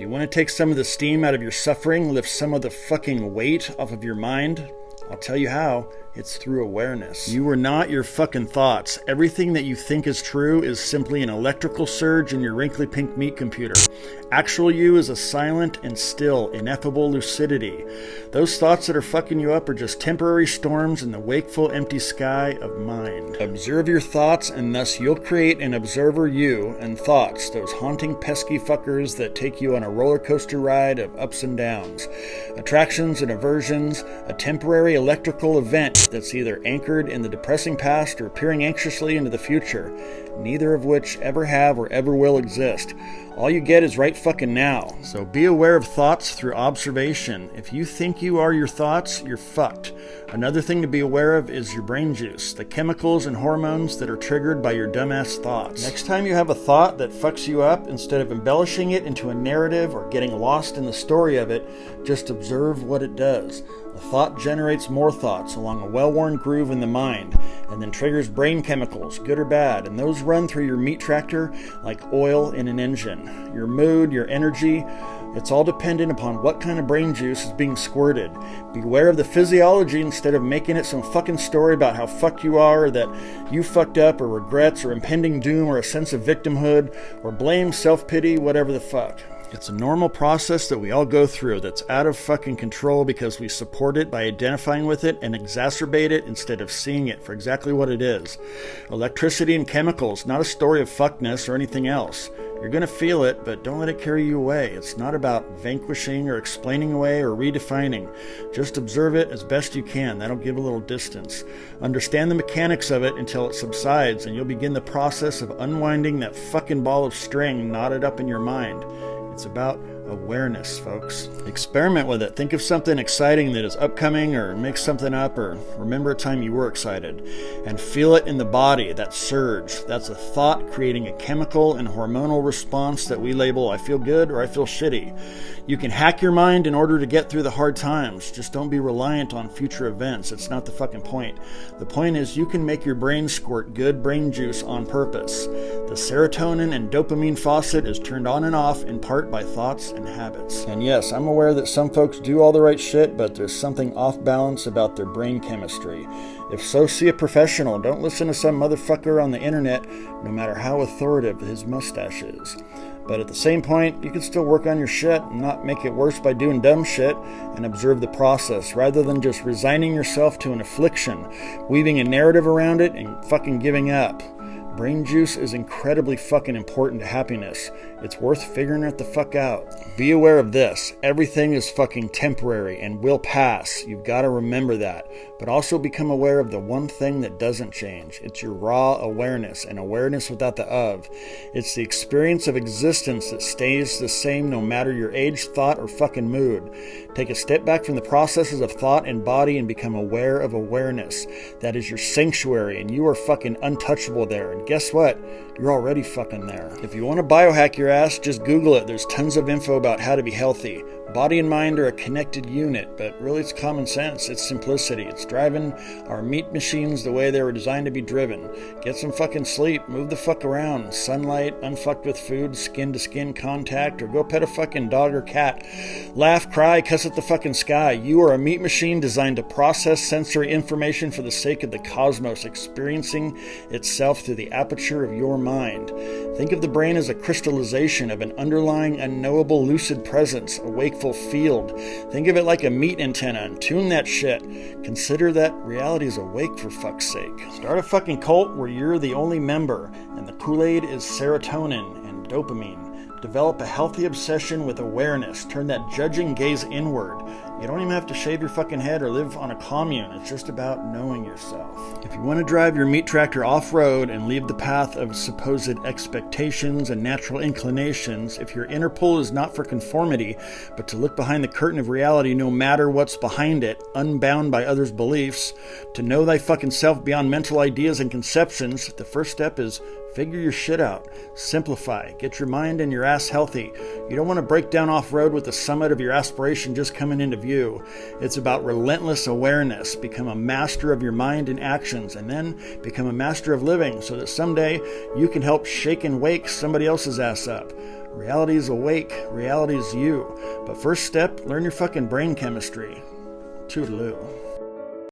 you want to take some of the steam out of your suffering, lift some of the fucking weight off of your mind? I'll tell you how. It's through awareness. You are not your fucking thoughts. Everything that you think is true is simply an electrical surge in your wrinkly pink meat computer. Actual you is a silent and still, ineffable lucidity. Those thoughts that are fucking you up are just temporary storms in the wakeful, empty sky of mind. Observe your thoughts, and thus you'll create an observer you and thoughts, those haunting, pesky fuckers that take you on a roller coaster ride of ups and downs, attractions and aversions, a temporary electrical event that's either anchored in the depressing past or peering anxiously into the future, neither of which ever have or ever will exist. All you get is right fucking now. So be aware of thoughts through observation. If you think you are your thoughts, you're fucked. Another thing to be aware of is your brain juice, the chemicals and hormones that are triggered by your dumbass thoughts. Next time you have a thought that fucks you up, instead of embellishing it into a narrative or getting lost in the story of it, just observe what it does. A thought generates more thoughts along a well-worn groove in the mind, and then triggers brain chemicals, good or bad, and those run through your meat tractor like oil in an engine. Your mood, your energy, it's all dependent upon what kind of brain juice is being squirted. Beware of the physiology instead of making it some fucking story about how fucked you are, or that you fucked up, or regrets, or impending doom, or a sense of victimhood, or blame, self-pity, whatever the fuck. It's a normal process that we all go through that's out of fucking control because we support it by identifying with it and exacerbate it instead of seeing it for exactly what it is. Electricity and chemicals, not a story of fuckness or anything else. You're going to feel it, but don't let it carry you away. It's not about vanquishing or explaining away or redefining. Just observe it as best you can. That'll give a little distance. Understand the mechanics of it until it subsides, and you'll begin the process of unwinding that fucking ball of string knotted up in your mind. It's about awareness, folks. Experiment with it. Think of something exciting that is upcoming, or make something up, or remember a time you were excited. And feel it in the body, that surge. That's a thought creating a chemical and hormonal response that we label I feel good or I feel shitty. You can hack your mind in order to get through the hard times. Just don't be reliant on future events. It's not the fucking point. The point is you can make your brain squirt good brain juice on purpose. The serotonin and dopamine faucet is turned on and off in part by thoughts and habits. And yes, I'm aware that some folks do all the right shit, but there's something off balance about their brain chemistry. If so, see a professional. Don't listen to some motherfucker on the internet, no matter how authoritative his mustache is. But at the same point, you can still work on your shit and not make it worse by doing dumb shit, and observe the process rather than just resigning yourself to an affliction, weaving a narrative around it, and fucking giving up. Brain juice is incredibly fucking important to happiness. It's worth figuring it the fuck out. Be aware of this. Everything is fucking temporary and will pass. You've got to remember that. But also become aware of the one thing that doesn't change. It's your raw awareness, and awareness without the of. It's the experience of existence that stays the same no matter your age, thought, or fucking mood. Take a step back from the processes of thought and body and become aware of awareness. That is your sanctuary, and you are fucking untouchable there. And guess what? You're already fucking there. If you want to biohack your ass, just Google it. There's tons of info about how to be healthy. Body and mind are a connected unit, but really it's common sense. It's simplicity. It's driving our meat machines the way they were designed to be driven. Get some fucking sleep. Move the fuck around. Sunlight, unfucked with food, skin-to-skin contact, or go pet a fucking dog or cat. Laugh, cry, cuss at the fucking sky. You are a meat machine designed to process sensory information for the sake of the cosmos, experiencing itself through the aperture of your mind. Think of the brain as a crystallization of an underlying, unknowable, lucid presence, a wakeful field. Think of it like a meat antenna and tune that shit. Consider that reality is awake, for fuck's sake. Start a fucking cult where you're the only member, and the Kool-Aid is serotonin and dopamine. Develop a healthy obsession with awareness. Turn that judging gaze inward. You don't even have to shave your fucking head or live on a commune. It's just about knowing yourself. If you want to drive your meat tractor off-road and leave the path of supposed expectations and natural inclinations, if your inner pull is not for conformity, but to look behind the curtain of reality no matter what's behind it, unbound by others' beliefs, to know thy fucking self beyond mental ideas and conceptions, the first step is figure your shit out. Simplify. Get your mind and your ass healthy. You don't want to break down off-road with the summit of your aspiration just coming into view. It's about relentless awareness. Become a master of your mind and actions, and then become a master of living so that someday you can help shake and wake somebody else's ass up. Reality is awake. Reality is you. But first step, learn your fucking brain chemistry. Toodaloo.